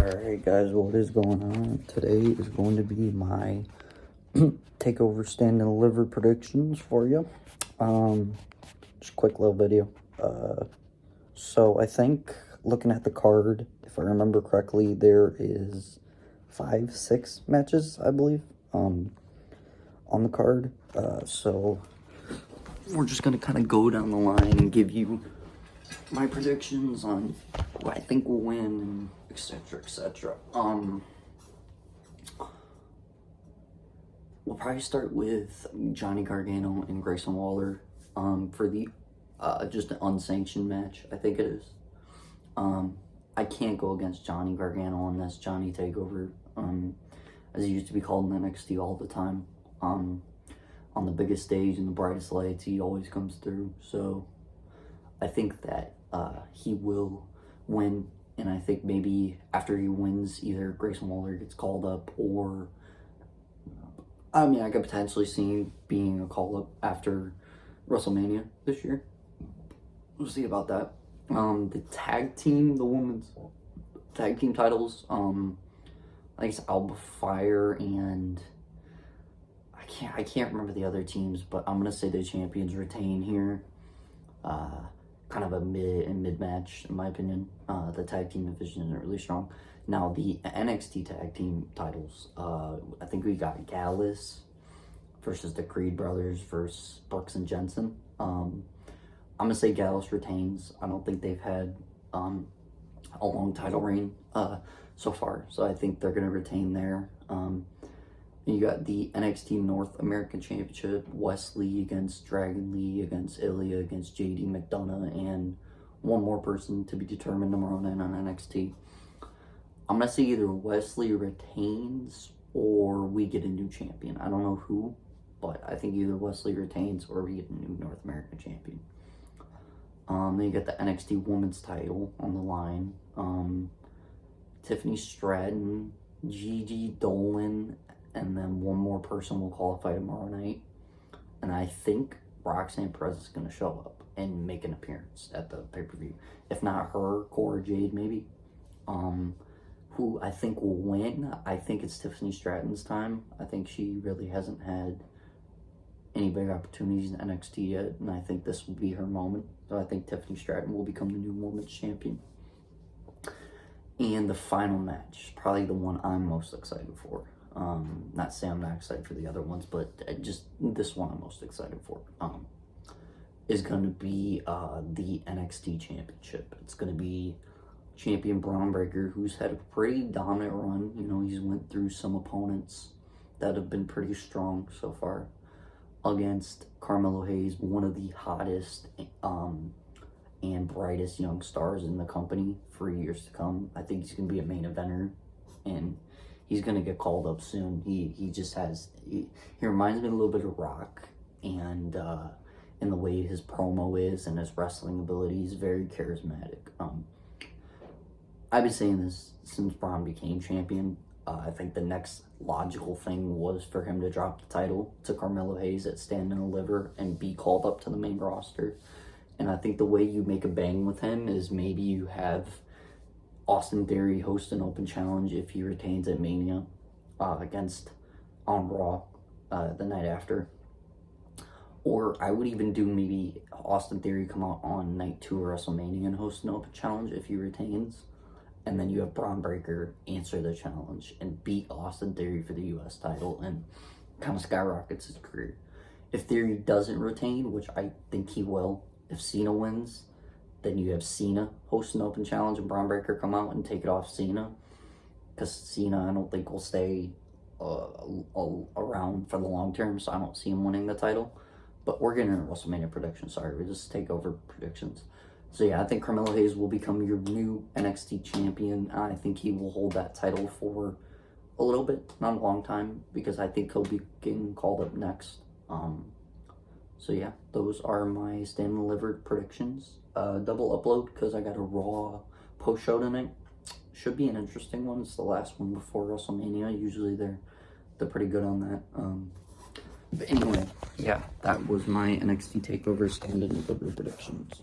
Alright guys, what is going on? Today is going to be my takeover stand and deliver predictions for you. Just a quick little video. So I think looking at the card, if I remember correctly, there is 5-6 matches, I believe, on the card. So we're just gonna kind of go down the line and give you my predictions on who I think will win and etc. etc. We'll probably start with Johnny Gargano and Grayson Waller for the just an unsanctioned match, I think it is. I can't go against Johnny Gargano on this Johnny Takeover, as he used to be called in NXT all the time. On the biggest stage and the brightest lights, he always comes through. So I think that he will win, and I think maybe after he wins, either Grayson Waller gets called up, or I mean, I could potentially see him being a call up after WrestleMania this year. We'll see about that. The tag team, the women's tag team titles, I think it's Alba Fire and I can't remember the other teams, but I'm gonna say the champions retain here. Kind of a mid match in my opinion. The tag team division isn't really strong. Now the NXT tag team titles, I think we got Gallus versus the Creed brothers versus Brooks and Jensen. I'm gonna say Gallus retains. I don't think they've had a long title reign so far, so I think they're gonna retain there. You got the NXT North American Championship, Wesley against Dragon Lee, against Ilya, against JD McDonough, and one more person to be determined tomorrow night on NXT. I'm going to say either Wesley retains or we get a new champion. I don't know who, but I think either Wesley retains or we get a new North American champion. Then you got the NXT Women's title on the line. Tiffany Stratton, Gigi Dolan, and then one more person will qualify tomorrow night. And I think Roxanne Perez is going to show up and make an appearance at the pay-per-view. If not her, Cora Jade maybe. Who I think will win, I think it's Tiffany Stratton's time. I think she really hasn't had any big opportunities in NXT yet, and I think this will be her moment. So I think Tiffany Stratton will become the new women's champion. And the final match, probably the one I'm most excited for. Not saying I'm not excited for the other ones, but just this one I'm most excited for. Is going to be the NXT Championship. It's going to be champion Braun Breaker, who's had a pretty dominant run. You know, he's went through some opponents that have been pretty strong so far, against Carmelo Hayes, one of the hottest and brightest young stars in the company for years to come. I think he's going to be a main eventer, and he's going to get called up soon. He just has, he reminds me a little bit of Rock, and in the way his promo is and his wrestling ability, he's very charismatic. I've been saying this since Braun became champion. I think the next logical thing was for him to drop the title to Carmelo Hayes at Stand and Deliver and be called up to the main roster. And I think the way you make a bang with him is maybe you have Austin Theory host an open challenge if he retains at Mania against on Raw the night after. Or I would even do maybe Austin Theory come out on night 2 of WrestleMania and host an open challenge if he retains. And then you have Braun Breaker answer the challenge and beat Austin Theory for the US title and kind of skyrockets his career. If Theory doesn't retain, which I think he will, if Cena wins, then you have Cena host an open challenge and Braun Breaker come out and take it off Cena. Because Cena, I don't think, will stay around for the long term, so I don't see him winning the title. But we're getting into WrestleMania predictions. Sorry, we just take over predictions. So yeah, I think Carmelo Hayes will become your new NXT champion. I think he will hold that title for a little bit, not a long time, because I think he'll be getting called up next. So yeah, those are my stand and delivered predictions. Double upload because I got a Raw post show tonight. Should be an interesting one. It's the last one before WrestleMania. Usually they're pretty good on that. But anyway, yeah, that was my NXT Takeover stand and delivered predictions.